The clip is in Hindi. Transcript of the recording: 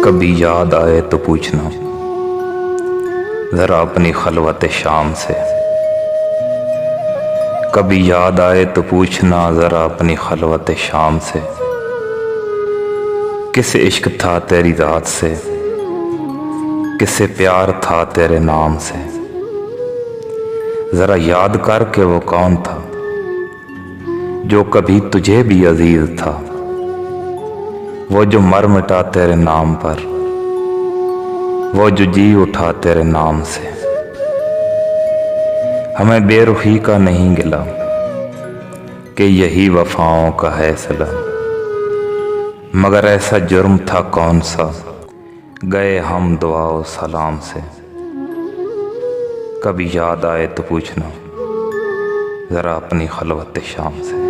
कभी याद आए तो पूछना ज़रा अपनी खलवत शाम से। कभी याद आए तो पूछना ज़रा अपनी खलवत शाम से। किसे इश्क था तेरी ज़ात से, किसे प्यार था तेरे नाम से। ज़रा याद कर के वो कौन था जो कभी तुझे भी अजीज था। वो जो मर मिटा तेरे नाम पर, वो जो जी उठा तेरे नाम से। हमें बेरुखी का नहीं गिला कि यही वफाओं का है सिला। मगर ऐसा जुर्म था कौन सा, गए हम दुआ और सलाम से। कभी याद आए तो पूछना ज़रा अपनी खलवत शाम से।